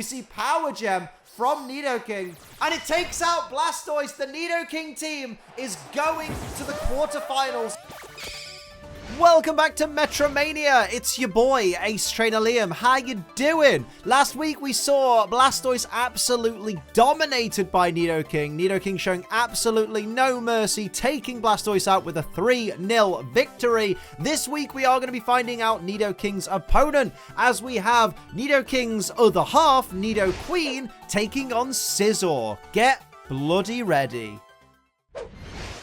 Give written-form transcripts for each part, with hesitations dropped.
We see Power Gem from Nidoking, and it takes out Blastoise. The Nidoking team is going to the quarterfinals. Welcome back to Metromania. It's your boy, Ace Trainer Liam. How you doing? Last week we saw Blastoise absolutely dominated by Nidoking. Nidoking showing absolutely no mercy, taking Blastoise out with a 3-0 victory. This week we are going to be finding out Nidoking's opponent, as we have Nidoking's other half, Nidoqueen, taking on Scizor. Get bloody ready.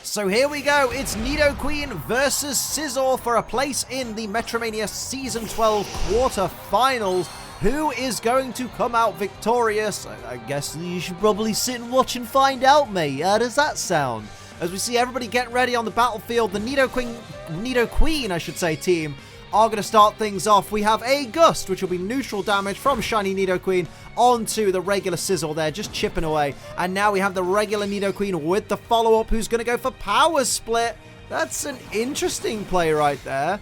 So here we go, it's Nidoqueen versus Scizor for a place in the Metromania Season 12 quarterfinals. Who is going to come out victorious? I guess you should probably sit and watch and find out, mate. How does that sound? As we see everybody get ready on the battlefield, the Nidoqueen, I should say, team are going to start things off. We have a Gust, which will be neutral damage from Shiny Nidoqueen onto the regular Scizor there, just chipping away. And now we have the regular Nidoqueen with the follow-up, who's going to go for Power Split. That's an interesting play right there,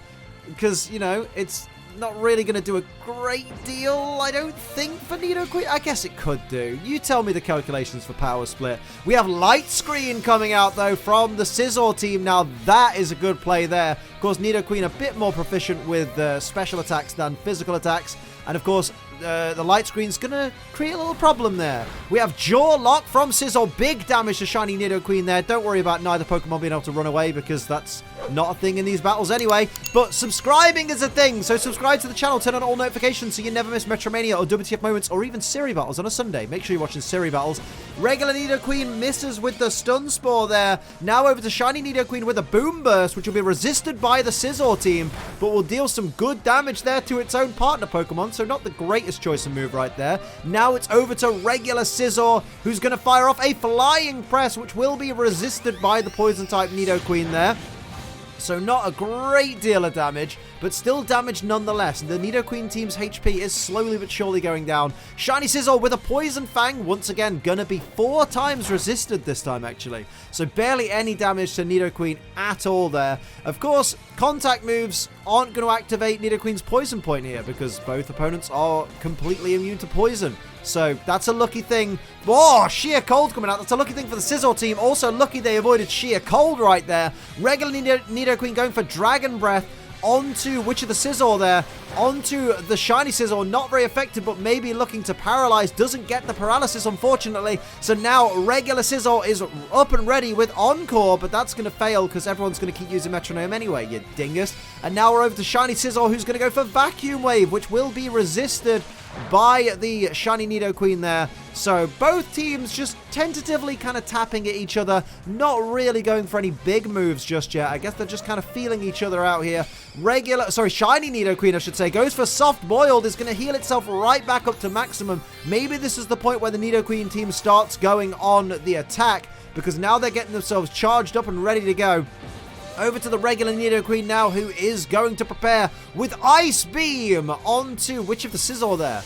because, you know, it's not really going to do a great deal, I don't think, for Nidoqueen. I guess it could do. You tell me the calculations for Power Split. We have Light Screen coming out, though, from the Scizor team. Now, that is a good play there. Of course, Nidoqueen a bit more proficient with special attacks than physical attacks. And, of course, the Light Screen's going to create a little problem there. We have Jaw Lock from Scizor. Big damage to Shiny Nidoqueen there. Don't worry about neither Pokemon being able to run away, because that's not a thing in these battles anyway. But subscribing is a thing. So subscribe to the channel, turn on all notifications so you never miss Metromania or WTF moments or even Siri battles on a Sunday. Make sure you're watching Siri battles. Regular Nidoqueen misses with the Stun Spore there. Now over to Shiny Nidoqueen with a Boom Burst, which will be resisted by the Scizor team, but will deal some good damage there to its own partner Pokemon. So not the greatest choice of move right there. Now it's over to regular Scizor, who's going to fire off a Flying Press, which will be resisted by the Poison type Nidoqueen there. So not a great deal of damage, but still damage nonetheless. The Nidoqueen team's HP is slowly but surely going down. Shiny Scizor with a Poison Fang, once again, gonna be 4 times resisted this time, actually. So barely any damage to Nidoqueen at all there. Of course, contact moves aren't going to activate Nidoqueen's Poison Point here, because both opponents are completely immune to poison. So that's a lucky thing. Oh, Sheer Cold coming out. That's a lucky thing for the Scizor team. Also lucky they avoided Sheer Cold right there. Regular Nidoqueen going for Dragon Breath onto which of the Scizor there, onto the Shiny Scizor. Not very effective, but maybe looking to paralyze. Doesn't get the paralysis, unfortunately. So now regular Scizor is up and ready with Encore, but that's going to fail because everyone's going to keep using Metronome anyway, you dingus. And now we're over to Shiny Scizor, who's going to go for Vacuum Wave, which will be resisted by the Shiny Nidoqueen there. So both teams just tentatively kind of tapping at each other, not really going for any big moves just yet. I guess they're just kind of feeling each other out here. Shiny Nidoqueen, I should say, goes for Soft Boiled, is going to heal itself right back up to maximum. Maybe this is the point where the Nidoqueen team starts going on the attack, because now they're getting themselves charged up and ready to go. Over to the regular Nidoqueen now, who is going to prepare with Ice Beam onto which of the Scizor there?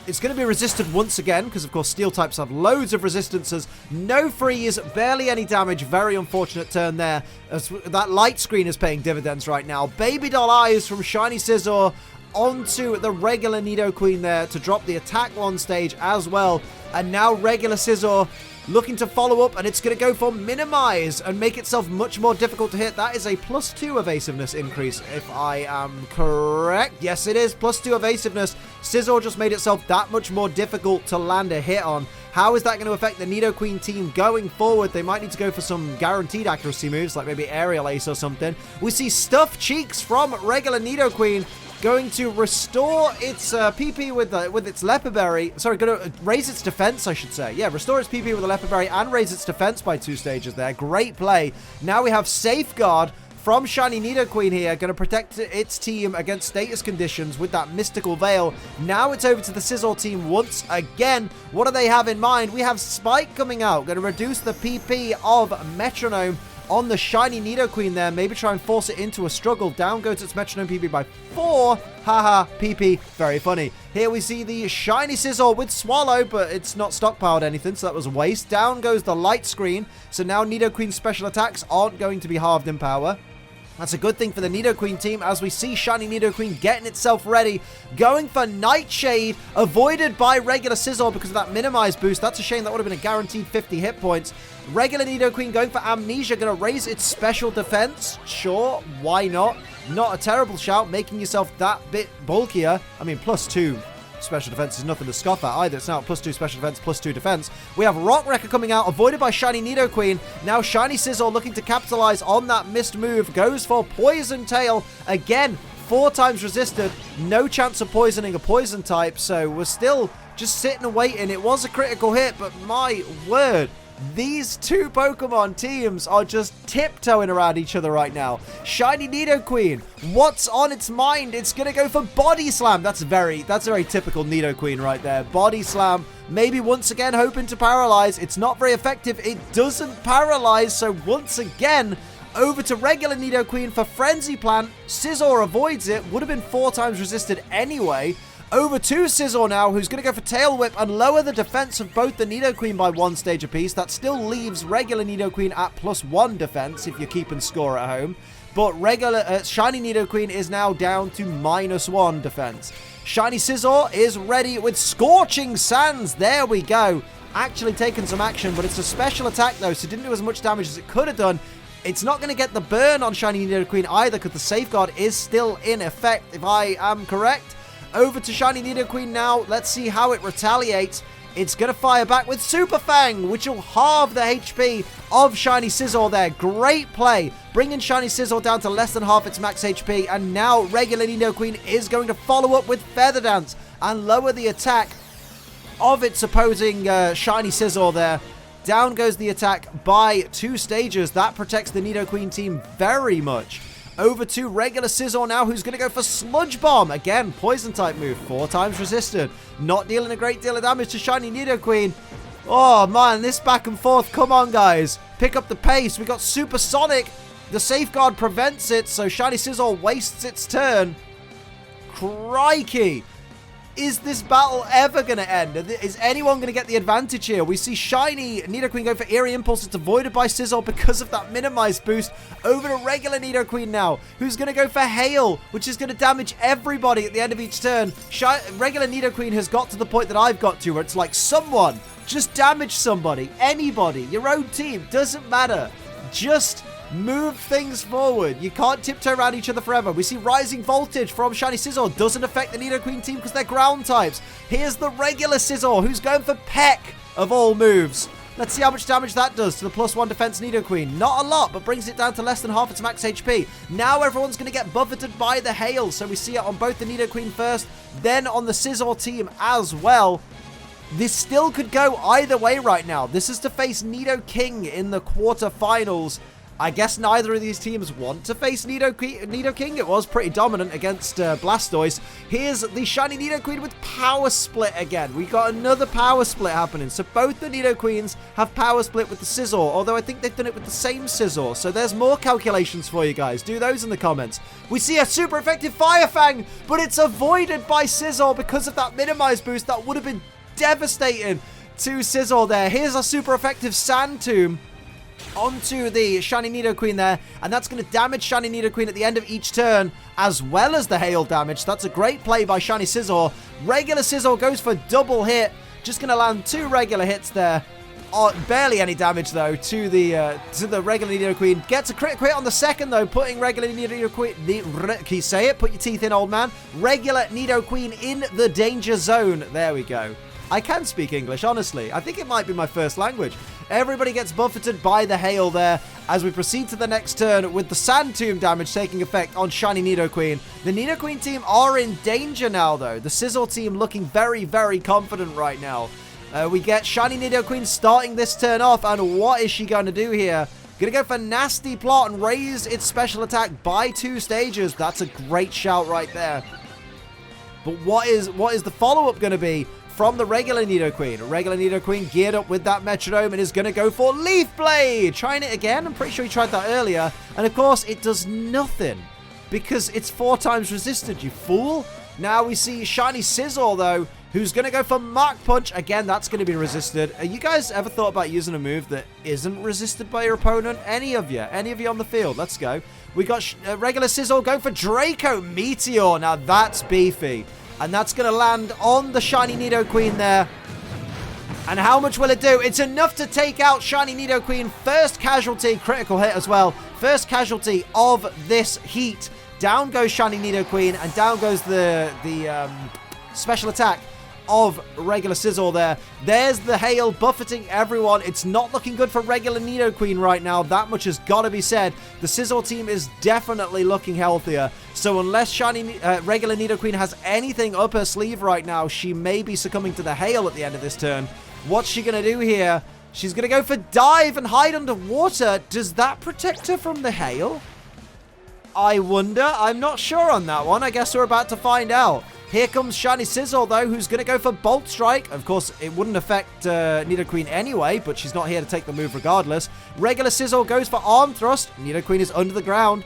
It's going to be resisted once again, because of course Steel types have loads of resistances. No freeze, barely any damage. Very unfortunate turn there, as that Light Screen is paying dividends right now. Baby Doll Eyes from Shiny Scizor onto the regular Nidoqueen there to drop the attack 1 stage as well. And now regular Scizor looking to follow up, and it's going to go for Minimize and make itself much more difficult to hit. That is a +2 evasiveness increase, if I am correct. Yes, it is. +2 evasiveness. Scizor just made itself that much more difficult to land a hit on. How is that going to affect the Nidoqueen team going forward? They might need to go for some guaranteed accuracy moves, like maybe Aerial Ace or something. We see Stuffed Cheeks from regular Nidoqueen, going to restore its PP with its Leper Berry. Sorry, going to raise its defense, I should say. Yeah, restore its PP with a Leper Berry and raise its defense by 2 stages there. Great play. Now we have Safeguard from Shiny Nidoqueen here, going to protect its team against status conditions with that Mystical Veil. Now it's over to the Scizor team once again. What do they have in mind? We have Spike coming out, going to reduce the PP of Metronome on the Shiny Nidoqueen there. Maybe try and force it into a struggle. Down goes its Metronome PP by 4. Haha, PP. Very funny. Here we see the Shiny Scizor with Swallow, but it's not stockpiled anything, so that was a waste. Down goes the Light Screen. So now Nidoqueen's special attacks aren't going to be halved in power. That's a good thing for the Nidoqueen team as we see Shiny Nidoqueen getting itself ready. Going for Nightshade, avoided by regular Scizor because of that minimize boost. That's a shame. That would have been a guaranteed 50 hit points. Regular Nidoqueen going for Amnesia, going to raise its special defense. Sure, why not? Not a terrible shout, making yourself that bit bulkier. I mean, +2 special defense is nothing to scoff at either. It's now +2 special defense, +2 defense. We have Rock Wrecker coming out, avoided by Shiny Nidoqueen. Now Shiny Scizor looking to capitalize on that missed move. Goes for Poison Tail. Again, 4 times resisted. No chance of poisoning a poison type. So we're still just sitting and waiting. It was a critical hit, but my word. These two Pokemon teams are just tiptoeing around each other right now. Shiny Nidoqueen, what's on its mind? It's going to go for Body Slam. That's a very typical Nidoqueen right there. Body Slam, maybe once again hoping to paralyze. It's not very effective. It doesn't paralyze, so once again, over to regular Nidoqueen for Frenzy Plant. Scizor avoids it. Would have been 4 times resisted anyway. Over to Scizor now, who's going to go for Tail Whip and lower the defense of both the Nidoqueen by 1 stage apiece. That still leaves regular Nidoqueen at +1 defense if you're keeping score at home. But regular Shiny Nidoqueen is now down to -1 defense. Shiny Scizor is ready with Scorching Sands. There we go. Actually taking some action, but it's a special attack though, so it didn't do as much damage as it could have done. It's not going to get the burn on Shiny Nidoqueen either because the safeguard is still in effect, if I am correct. Over to Shiny Nidoqueen now. Let's see how it retaliates. It's going to fire back with Super Fang, which will halve the HP of Shiny Scizor there. Great play. Bringing Shiny Scizor down to less than half its max HP. And now regular Nidoqueen is going to follow up with Feather Dance and lower the attack of its opposing Shiny Scizor there. Down goes the attack by 2 stages. That protects the Nidoqueen team very much. Over to regular Scizor now, who's going to go for Sludge Bomb. Again, poison type move, 4 times resisted. Not dealing a great deal of damage to Shiny Nidoqueen. Oh man, this back and forth. Come on, guys. Pick up the pace. We got Supersonic. The safeguard prevents it, so Shiny Scizor wastes its turn. Crikey. Is this battle ever going to end? Is anyone going to get the advantage here? We see Shiny Nidoqueen go for Eerie Impulse. It's avoided by Scizor because of that minimized boost. Over to regular Nidoqueen now, who's going to go for Hail, which is going to damage everybody at the end of each turn. Regular Nidoqueen has got to the point that I've got to, where it's like, someone, just damage somebody, anybody, your own team, doesn't matter. Just move things forward. You can't tiptoe around each other forever. We see Rising Voltage from Shiny Scizor. Doesn't affect the Nidoqueen team because they're ground types. Here's the regular Scizor, who's going for Peck of all moves. Let's see how much damage that does to the +1 defense Nidoqueen. Not a lot, but brings it down to less than half its max HP. Now everyone's going to get buffeted by the Hail. So we see it on both the Nidoqueen first, then on the Scizor team as well. This still could go either way right now. This is to face Nidoking in the quarterfinals. I guess neither of these teams want to face Nidoking. It was pretty dominant against Blastoise. Here's the Shiny Nidoqueen with Power Split again. We got another Power Split happening. So both the Nidoqueens have Power Split with the Scizor, although I think they've done it with the same Scizor. So there's more calculations for you guys. Do those in the comments. We see a super effective Fire Fang, but it's avoided by Scizor because of that minimize boost. That would have been devastating to Scizor there. Here's a super effective Sand Tomb onto the Shiny Nidoqueen there, and that's going to damage Shiny Nidoqueen at the end of each turn, as well as the Hail damage. That's a great play by Shiny Scizor. Regular Scizor goes for double hit, just going to land 2 regular hits there. Barely any damage though to the regular Nidoqueen. Gets a critical hit on the second though, putting regular Nidoqueen. Can you say it? Put your teeth in, old man. Regular Nidoqueen in the danger zone. There we go. I can speak English, honestly. I think it might be my first language. Everybody gets buffeted by the Hail there as we proceed to the next turn with the Sand Tomb damage taking effect on Shiny Nidoqueen. The Nidoqueen team are in danger now, though. The Scizor team looking very, very confident right now. We get Shiny Nidoqueen starting this turn off, and what is she going to do here? Going to go for Nasty Plot and raise its special attack by 2 stages. That's a great shout right there. But what is the follow-up going to be from the regular Nidoqueen? Regular Nidoqueen geared up with that Metronome and is going to go for Leaf Blade. Trying it again. I'm pretty sure he tried that earlier. And of course, it does nothing because it's 4 times resisted, you fool. Now we see Shiny Scizor, though, who's going to go for Mach Punch. Again, that's going to be resisted. You guys ever thought about using a move that isn't resisted by your opponent? Any of you? Any of you on the field? Let's go. We got regular Scizor going for Draco Meteor. Now, that's beefy. And that's going to land on the shiny Nidoqueen there. And how much will it do? It's enough to take out shiny Nidoqueen. First casualty, critical hit as well. First casualty of this heat. Down goes shiny Nidoqueen, and down goes the special attack of regular Scizor there. There's the hail buffeting everyone. It's not looking good for regular Nidoqueen right now. That much has got to be said. The Scizor team is definitely looking healthier. So unless shiny regular Nidoqueen has anything up her sleeve right now, she may be succumbing to the hail at the end of this turn. What's she going to do here? She's going to go for Dive and hide underwater. Does that protect her from the hail? I wonder. I'm not sure on that one. I guess we're about to find out. Here comes shiny Scizor, though, who's going to go for Bolt Strike. Of course, it wouldn't affect Nidoqueen anyway, but she's not here to take the move regardless. Regular Scizor goes for Arm Thrust. Nidoqueen is under the ground.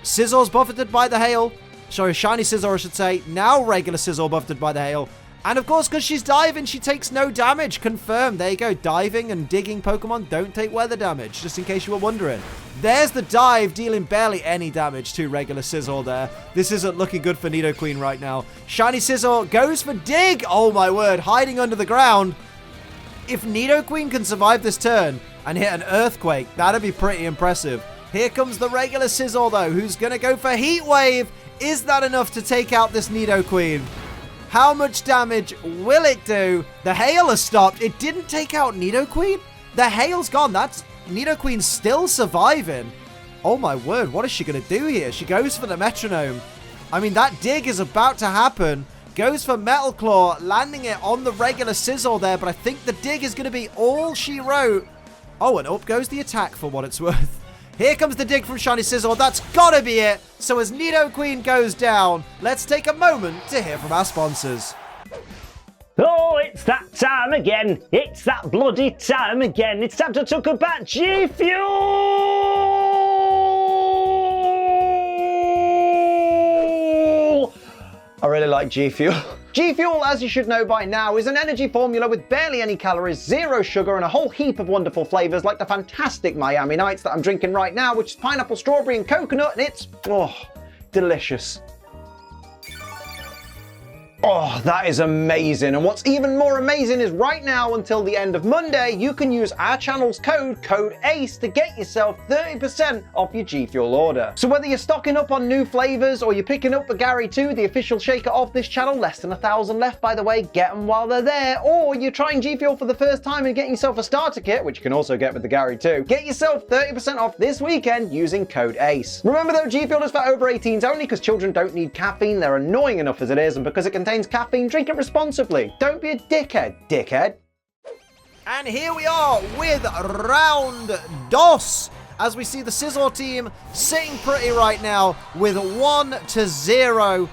Scizor's buffeted by the hail. Sorry, shiny Scizor, I should say. Now regular Scizor buffeted by the hail. And of course, because she's diving, she takes no damage. Confirmed. There you go. Diving and digging Pokemon don't take weather damage, just in case you were wondering. There's the dive, dealing barely any damage to regular Scizor there. This isn't looking good for Nidoqueen right now. Shiny Scizor goes for Dig. Oh my word, hiding under the ground. If Nidoqueen can survive this turn and hit an Earthquake, that'd be pretty impressive. Here comes the regular Scizor, though, who's going to go for Heat Wave. Is that enough to take out this Nidoqueen? How much damage will it do? The hail has stopped. It didn't take out Nidoqueen? The hail's gone. That's Nidoqueen still surviving. Oh my word, what is she going to do here? She goes for the Metronome. I mean, that dig is about to happen. Goes for Metal Claw, landing it on the regular Scizor there, but I think the dig is going to be all she wrote. Oh, and up goes the attack for what it's worth. Here comes the dig from shiny Scizor. That's gotta be it. So as Nidoqueen goes down, let's take a moment to hear from our sponsors. Oh, it's that time again. It's that bloody time again. It's time to talk about GFuel. I really like GFuel. GFuel, as you should know by now, is an energy formula with barely any calories, zero sugar, and a whole heap of wonderful flavors like the fantastic Miami Nights that I'm drinking right now, which is pineapple, strawberry, and coconut, and it's, delicious. Oh, that is amazing. And what's even more amazing is right now until the end of Monday, you can use our channel's code ACE, to get yourself 30% off your GFuel order. So whether you're stocking up on new flavors or you're picking up the Gary 2, the official shaker of this channel, less than 1,000 left, by the way, get them while they're there, or you're trying GFuel for the first time and getting yourself a starter kit, which you can also get with the Gary 2, get yourself 30% off this weekend using code ACE. Remember though, GFuel is for over 18s only because children don't need caffeine. They're annoying enough as it is, and because it contains caffeine, drink it responsibly. Don't be a dickhead. And here we are with round dos, as we see the Scizor team sitting pretty right now with 1-0.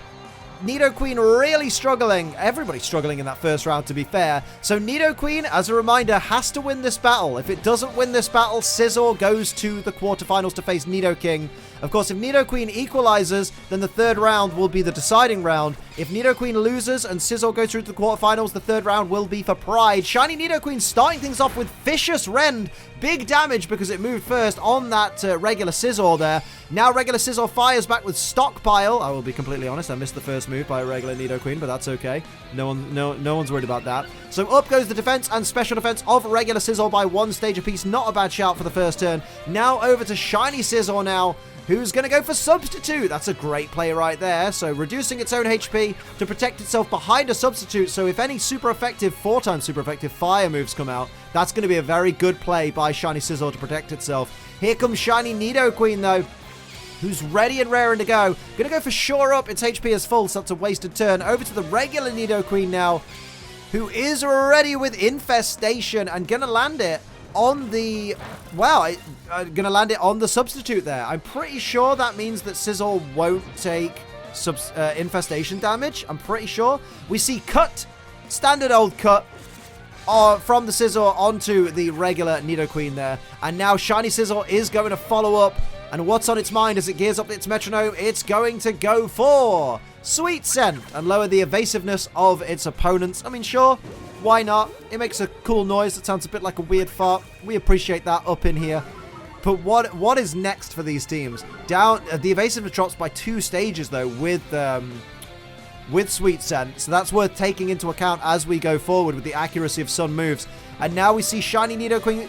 Nidoqueen really struggling. Everybody's struggling in that first round, to be fair. So Nidoqueen, as a reminder, has to win this battle. If it doesn't win this battle, Scizor goes to the quarterfinals to face Nidoking. Of course, if Nidoqueen equalizes, then the third round will be the deciding round. If Nidoqueen loses and Scizor goes through to the quarterfinals, the third round will be for Pride. Shiny Nidoqueen starting things off with Vicious Rend. Big damage because it moved first on that regular Scizor there. Now regular Scizor fires back with Stockpile. I will be completely honest, I missed the first move by a regular Nidoqueen, but that's okay. No one's worried about that. So up goes the defense and special defense of regular Scizor by one stage apiece. Not a bad shout for the first turn. Now over to shiny Scizor now, who's going to go for Substitute. That's a great play right there. So reducing its own HP to protect itself behind a Substitute. So if any super effective, 4x super effective fire moves come out, that's going to be a very good play by shiny Scizor to protect itself. Here comes shiny Nidoqueen though, who's ready and raring to go. Going to go for Shore Up. Its HP is full, so that's a wasted turn. Over to the regular Nidoqueen now, who is ready with Infestation and going to land it on the... Wow, gonna land it on the Substitute there. I'm pretty sure that means that Scizor won't take Infestation damage. I'm pretty sure. We see Cut, standard old Cut, from the Scizor onto the regular Nidoqueen there. And now shiny Scizor is going to follow up. And what's on its mind as it gears up its Metronome? It's going to go for Sweet Scent and lower the evasiveness of its opponents. I mean, sure, why not? It makes a cool noise that sounds a bit like a weird fart. We appreciate that up in here. But what is next for these teams? The evasiveness drops by 2 stages, though, with Sweet Scent. So that's worth taking into account as we go forward with the accuracy of some moves. And now we see Shiny Nidoqueen,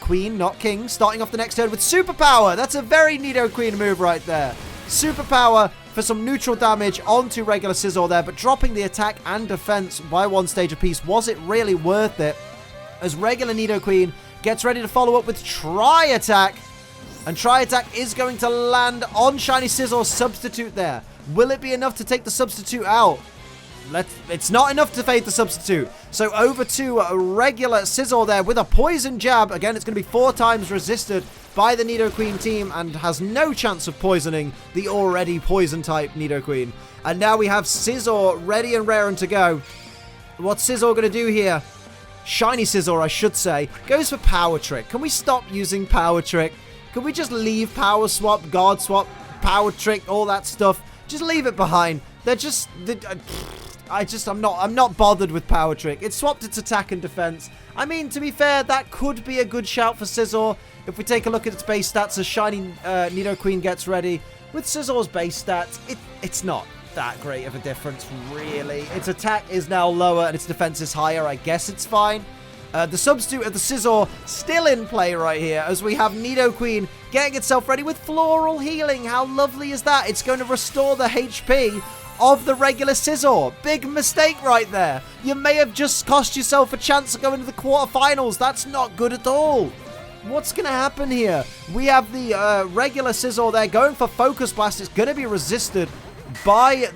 Queen, not King, starting off the next turn with Superpower. That's a very Nidoqueen move right there. Superpower for some neutral damage onto regular Scizor there, but dropping the attack and defense by 1 stage apiece. Was it really worth it? As regular Nidoqueen gets ready to follow up with Tri-Attack. And Tri-Attack is going to land on Shiny Scizor's Substitute there. Will it be enough to take the Substitute out? It's not enough to fade the Substitute. So over to a regular Scizor there with a Poison Jab. Again, it's going to be 4 times resisted by the Nidoqueen team and has no chance of poisoning the already Poison-type Nidoqueen. And now we have Scizor ready and raring to go. What's Scizor going to do here? Shiny Scizor, I should say, goes for Power Trick. Can we stop using Power Trick? Can we just leave Power Swap, Guard Swap, Power Trick, all that stuff? Just leave it behind. They're just... I'm not bothered with Power Trick. It swapped its attack and defense. I mean, to be fair, that could be a good shout for Scizor. If we take a look at its base stats as Shiny Nidoqueen gets ready, with Scizor's base stats, it's not that great of a difference, really. Its attack is now lower and its defense is higher. I guess it's fine. The substitute of the Scizor still in play right here as we have Nidoqueen getting itself ready with Floral Healing. How lovely is that? It's going to restore the HP of the regular Scizor. Big mistake right there. You may have just cost yourself a chance to go into the quarterfinals. That's not good at all. What's going to happen here? We have the regular Scizor there going for Focus Blast. It's going to be resisted by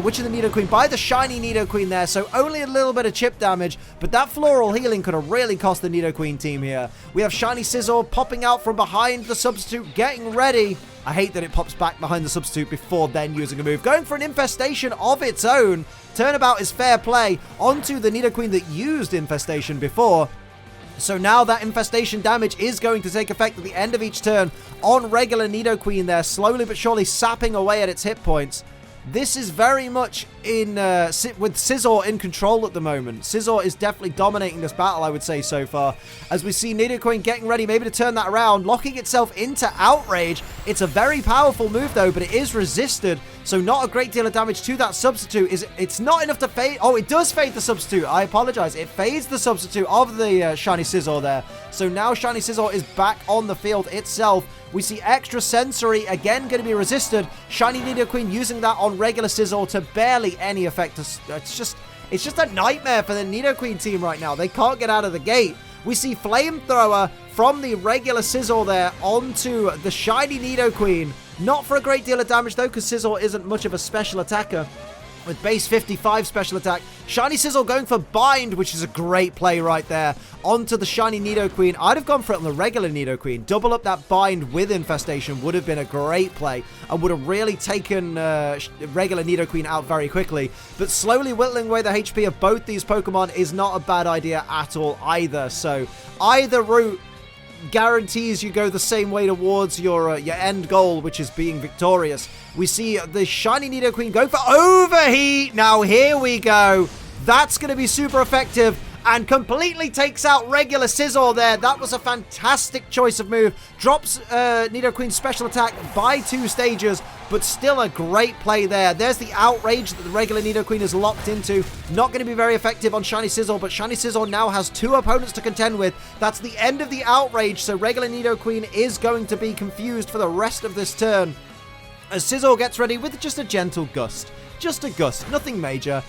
Witch of the Nidoqueen, by the Shiny Nidoqueen there, so only a little bit of chip damage, but that Floral Healing could have really cost the Nidoqueen team here. We have Shiny Scizor popping out from behind the Substitute, getting ready. I hate that it pops back behind the Substitute before then using a move. Going for an Infestation of its own. Turnabout is fair play onto the Nidoqueen that used Infestation before. So now that Infestation damage is going to take effect at the end of each turn on regular Nidoqueen there, slowly but surely sapping away at its hit points. This is very much in with Scizor in control at the moment. Scizor is definitely dominating this battle, I would say, so far. As we see Nidoqueen getting ready maybe to turn that around, locking itself into Outrage. It's a very powerful move, though, but it is resisted, so not a great deal of damage to that Substitute. It's not enough to fade... Oh, it does fade the Substitute. I apologize. It fades the Substitute of the Shiny Scizor there. So now Shiny Scizor is back on the field itself. We see Extra Sensory, again, going to be resisted. Shiny Nidoqueen using that on regular Scizor to barely any effect. It's just a nightmare for the Nidoqueen team right now. They can't get out of the gate. We see Flamethrower from the regular Scizor there onto the Shiny Nidoqueen. Not for a great deal of damage, though, because Scizor isn't much of a special attacker. With base 55 special attack, Shiny Scizor going for Bind, which is a great play right there, onto the Shiny Nidoqueen. I'd have gone for it on the regular Nidoqueen. Double up that Bind with Infestation would have been a great play and would have really taken regular Nidoqueen out very quickly. But slowly whittling away the HP of both these Pokemon is not a bad idea at all either. So either route guarantees you go the same way towards your end goal, which is being victorious. We see the Shiny Nidoqueen going for Overheat. Now here we go. That's going to be super effective and completely takes out regular Scizor there. That was a fantastic choice of move. Drops Nidoqueen's special attack by 2 stages, but still a great play there. There's the Outrage that the regular Nidoqueen is locked into. Not going to be very effective on Shiny Scizor, but Shiny Scizor now has 2 opponents to contend with. That's the end of the Outrage, so regular Nidoqueen is going to be confused for the rest of this turn. As Scizor gets ready with just a gentle Gust. Just a Gust, nothing major.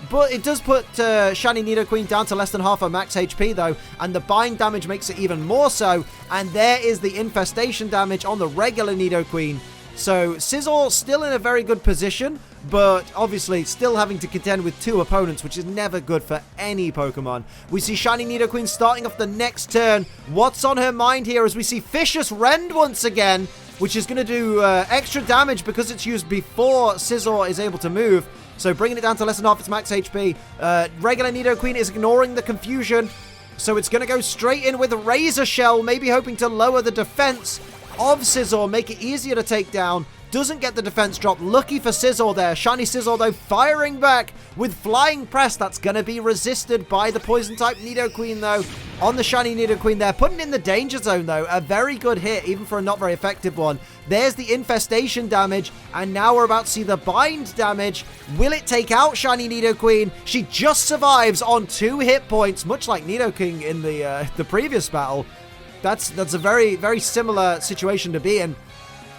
But it does put Shiny Nidoqueen down to less than half her max HP, though, and the Bind damage makes it even more so. And there is the Infestation damage on the regular Nidoqueen. So Scizor still in a very good position, but obviously still having to contend with 2 opponents, which is never good for any Pokemon. We see Shiny Nidoqueen starting off the next turn. What's on her mind here as we see Vicious Rend once again, which is going to do extra damage because it's used before Scizor is able to move. So bringing it down to less than half its max HP. Regular Nidoqueen is ignoring the confusion. So it's going to go straight in with Razor Shell, maybe hoping to lower the defense of Scizor, make it easier to take down. Doesn't get the defense drop. Lucky for Scizor there. Shiny Scizor, though, firing back with Flying Press. That's going to be resisted by the Poison-type Nidoqueen, though, on the Shiny Nidoqueen there. Putting in the Danger Zone, though. A very good hit, even for a not very effective one. There's the Infestation damage, and now we're about to see the Bind damage. Will it take out Shiny Nidoqueen? She just survives on 2 hit points, much like Nidoking in the previous battle. That's a very, very similar situation to be in.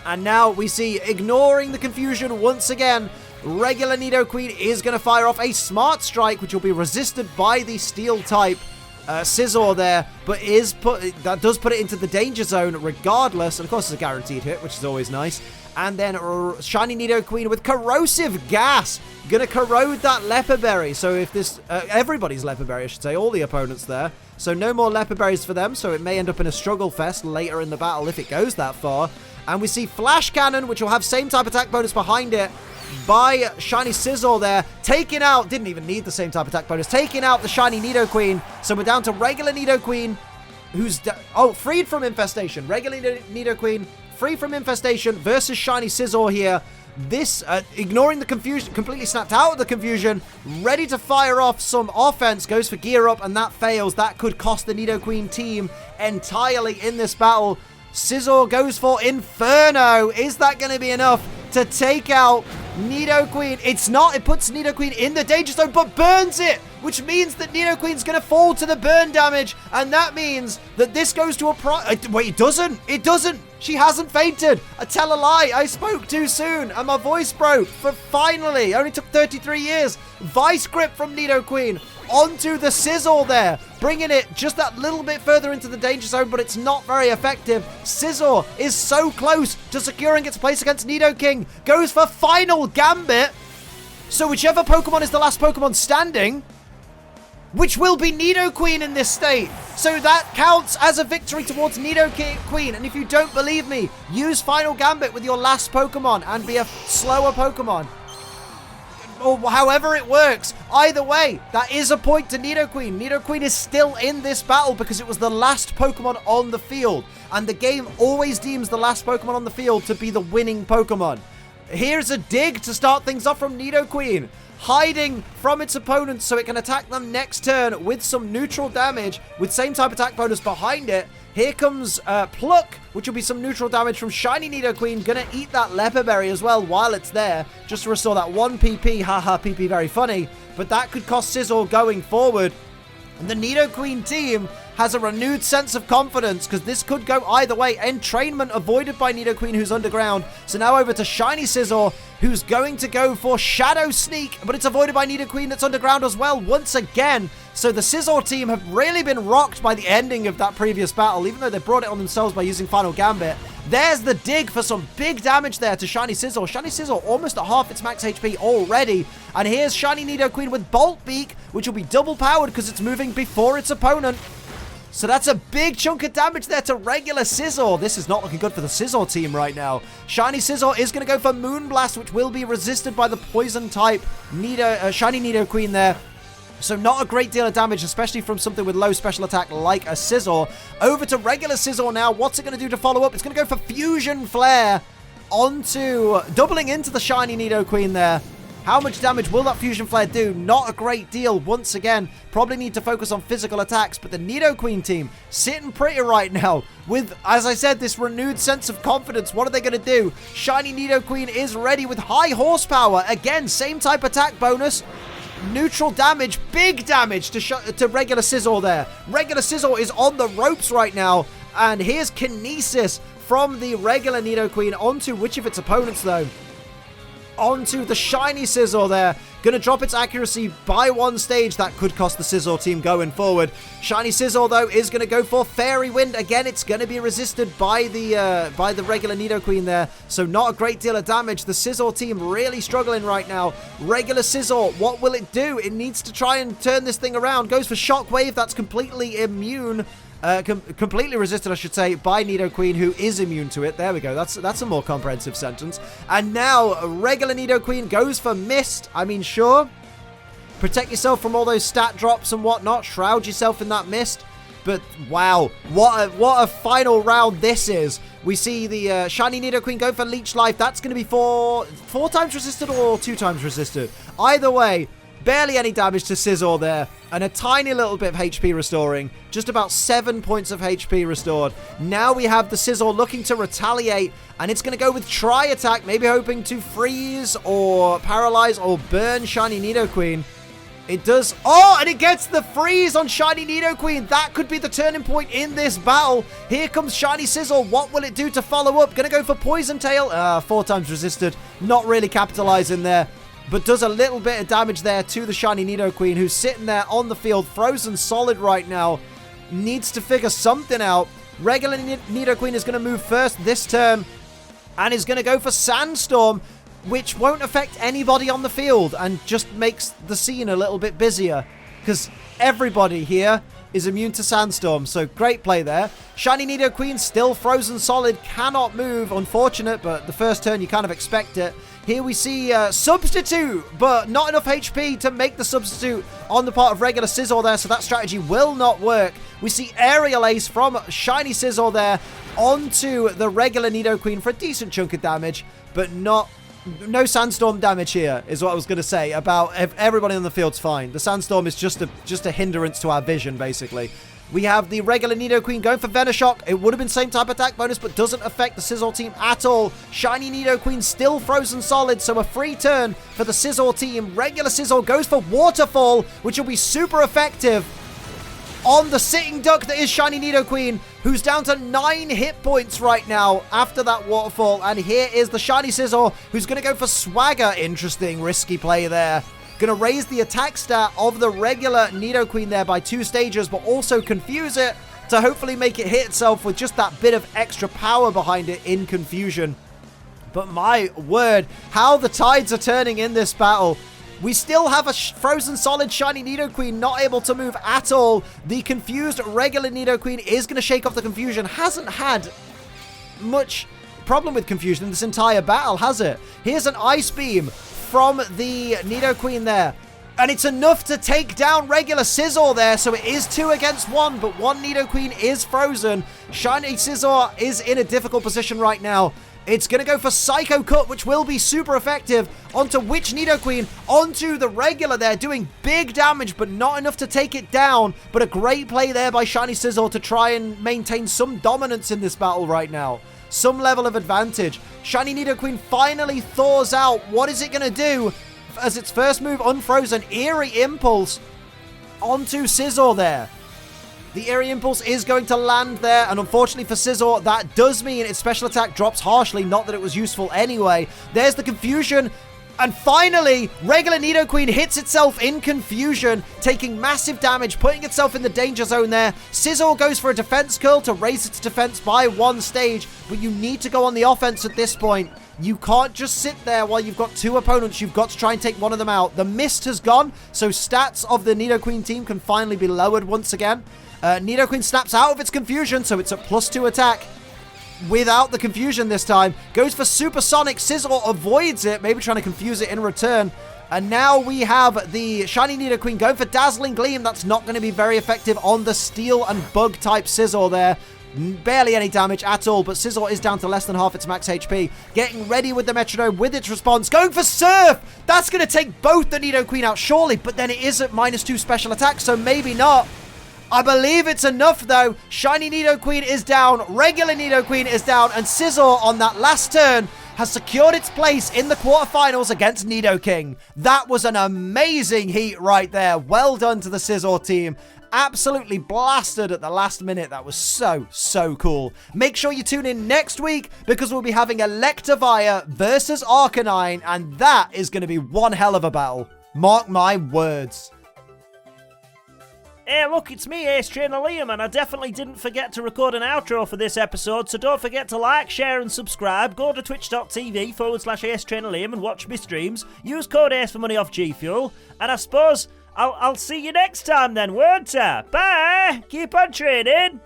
And now we see, ignoring the confusion once again, regular Nidoqueen is going to fire off a Smart Strike, which will be resisted by the Steel-type Scizor there, but that does put it into the Danger Zone regardless. And of course, it's a guaranteed hit, which is always nice. And then Shiny Nidoqueen with Corrosive Gas, going to corrode that Leper Berry. So if this, everybody's Leper Berry, I should say, all the opponents there. So no more Leper Berries for them, so it may end up in a struggle fest later in the battle if it goes that far. And we see Flash Cannon, which will have same type attack bonus behind it by Shiny Scizor there. Taking out, didn't even need the same type attack bonus, taking out the Shiny Nidoqueen. So we're down to regular Nidoqueen, who's, freed from Infestation. Regular Nidoqueen, free from Infestation versus Shiny Scizor here. This, ignoring the confusion, completely snapped out of the confusion, ready to fire off some offense, goes for Gear Up, and that fails. That could cost the Nidoqueen team entirely in this battle. Scizor goes for Inferno. Is that going to be enough to take out Nidoqueen? It's not. It puts Nidoqueen in the Danger Zone, but burns it, which means that Nidoqueen's going to fall to the burn damage, and that means that this goes to a wait, it doesn't. It doesn't. She hasn't fainted. I tell a lie. I spoke too soon, and my voice broke. But finally, only took 33 years. Vice Grip from Nidoqueen onto the Scizor there, bringing it just that little bit further into the Danger Zone, but it's not very effective. Scizor is so close to securing its place against Nidoking. Goes for Final Gambit. So whichever Pokemon is the last Pokemon standing, which will be Nidoqueen in this state. So that counts as a victory towards Nidoqueen. And if you don't believe me, use Final Gambit with your last Pokemon and be a slower Pokemon. Or however it works. Either way, that is a point to Nidoqueen. Nidoqueen is still in this battle because it was the last Pokemon on the field. And the game always deems the last Pokemon on the field to be the winning Pokemon. Here's a dig to start things off from Nidoqueen, hiding from its opponents so it can attack them next turn with some neutral damage with same type attack bonus behind it. Here comes Pluck, which will be some neutral damage from Shiny Nidoqueen. Gonna eat that Leper Berry as well while it's there, just to restore that 1 PP. Haha, PP very funny. But that could cost Scizor going forward. And the Nidoqueen team has a renewed sense of confidence because this could go either way. Entrainment avoided by Nidoqueen, who's underground. So now over to Shiny Scizor, who's going to go for Shadow Sneak, but it's avoided by Nidoqueen that's underground as well once again. So the Scizor team have really been rocked by the ending of that previous battle, even though they brought it on themselves by using Final Gambit. There's the dig for some big damage there to Shiny Scizor. Shiny Scizor almost at half its max HP already. And here's Shiny Nidoqueen with Bolt Beak, which will be double powered because it's moving before its opponent. So that's a big chunk of damage there to regular Scizor. This is not looking good for the Scizor team right now. Shiny Scizor is going to go for Moonblast, which will be resisted by the Poison-type Shiny Nidoqueen there. So not a great deal of damage, especially from something with low special attack like a Scizor. Over to regular Scizor now. What's it going to do to follow up? It's going to go for Fusion Flare onto, doubling into the Shiny Nidoqueen there. How much damage will that Fusion Flare do? Not a great deal. Once again, probably need to focus on physical attacks, but the Nidoqueen team sitting pretty right now with, as I said, this renewed sense of confidence. What are they going to do? Shiny Nidoqueen is ready with high horsepower. Again, same type attack bonus. Neutral damage, big damage to regular Scizor there. Regular Scizor is on the ropes right now, and here's Kinesis from the regular Nidoqueen onto which of its opponents, though? Onto the Shiny Scizor there. Gonna drop its accuracy by 1 stage. That could cost the Scizor team going forward. Shiny Scizor, though, is gonna go for Fairy Wind. Again, it's gonna be resisted by the regular Nidoqueen there. So not a great deal of damage. The Scizor team really struggling right now. Regular Scizor, what will it do? It needs to try and turn this thing around. Goes for Shockwave. That's completely immune. Completely resisted, I should say, by Nidoqueen, who is immune to it. There we go. That's a more comprehensive sentence. And now, regular Nidoqueen goes for Mist. I mean, sure. Protect yourself from all those stat drops and whatnot. Shroud yourself in that mist. But, wow. What a final round this is. We see the shiny Nidoqueen go for Leech Life. That's going to be four times resisted or 2 times resisted. Either way, barely any damage to Scizor there. And a tiny little bit of HP restoring. Just about 7 points of HP restored. Now we have the Scizor looking to retaliate. And it's going to go with Tri Attack. Maybe hoping to freeze or paralyze or burn shiny Nidoqueen. It does. Oh, and it gets the freeze on shiny Nidoqueen. That could be the turning point in this battle. Here comes shiny Scizor. What will it do to follow up? Gonna go for Poison Tail. 4 times resisted. Not really capitalizing there. But does a little bit of damage there to the shiny Nidoqueen, who's sitting there on the field, frozen solid right now. Needs to figure something out. Regular Nidoqueen is going to move first this turn. And is going to go for Sandstorm, which won't affect anybody on the field and just makes the scene a little bit busier because everybody here is immune to Sandstorm. So great play there. Shiny Nidoqueen still frozen solid, cannot move. Unfortunate, but the first turn you kind of expect it. Here we see Substitute, but not enough HP to make the Substitute on the part of regular Scizor there, so that strategy will not work. We see Aerial Ace from shiny Scizor there onto the regular Nidoqueen for a decent chunk of damage, but no Sandstorm damage here, is what I was going to say about if everybody on the field's fine. The Sandstorm is just a hindrance to our vision, basically. We have the regular Nidoqueen going for Venoshock. It would have been same type attack bonus, but doesn't affect the Scizor team at all. Shiny Nidoqueen still frozen solid, so a free turn for the Scizor team. Regular Scizor goes for Waterfall, which will be super effective on the sitting duck that is shiny Nidoqueen, who's down to 9 hit points right now after that Waterfall. And here is the shiny Scizor, who's going to go for Swagger. Interesting, risky play there. Going to raise the attack stat of the regular Nidoqueen there by 2 stages, but also confuse it to hopefully make it hit itself with just that bit of extra power behind it in confusion. But my word, how the tides are turning in this battle. We still have a frozen solid shiny Nidoqueen not able to move at all. The confused regular Nidoqueen is going to shake off the confusion. Hasn't had much problem with confusion in this entire battle, has it? Here's an Ice Beam from the Nidoqueen there. And it's enough to take down regular Scizor there. So it is 2 against 1, but one Nidoqueen is frozen. Shiny Scizor is in a difficult position right now. It's going to go for Psycho Cut, which will be super effective. Onto which Nidoqueen? Onto the regular there, doing big damage, but not enough to take it down. But a great play there by shiny Scizor to try and maintain some dominance in this battle right now. Some level of advantage. Shiny Nidoqueen finally thaws out. What is it going to do? As its first move, unfrozen, Eerie Impulse onto Scizor there. The Eerie Impulse is going to land there, and unfortunately for Scizor, that does mean its special attack drops harshly, not that it was useful anyway. There's the confusion, and finally, regular Nidoqueen hits itself in confusion, taking massive damage, putting itself in the danger zone there. Scizor goes for a defense curl to raise its defense by 1 stage, but you need to go on the offense at this point. You can't just sit there while you've got 2 opponents. You've got to try and take one of them out. The mist has gone, so stats of the Nidoqueen team can finally be lowered once again. Nidoqueen snaps out of its confusion, so it's at +2 attack. Without the confusion this time. Goes for Supersonic. Scizor avoids it, maybe trying to confuse it in return. And now we have the shiny Nidoqueen going for Dazzling Gleam. That's not going to be very effective on the Steel and Bug type Scizor there. Barely any damage at all, but Scizor is down to less than half its max HP. Getting ready with the Metronome with its response. Going for Surf! That's going to take both the Nidoqueen out, surely, but then it is at -2 special attack, so maybe not. I believe it's enough, though. Shiny Nidoqueen is down, regular Nidoqueen is down, and Scizor on that last turn has secured its place in the quarterfinals against Nidoking. That was an amazing heat right there. Well done to the Scizor team. Absolutely blasted at the last minute. That was so cool. Make sure you tune in next week because we'll be having Electivire versus Arcanine, and that is going to be one hell of a battle. Mark my words. Hey, look, it's me, Ace Trainer Liam, and I definitely didn't forget to record an outro for this episode, so don't forget to like, share, and subscribe. Go to twitch.tv/Ace Trainer Liam and watch me streams. Use code ACE for money off GFuel, and I suppose I'll see you next time then, won't I? Bye! Keep on training!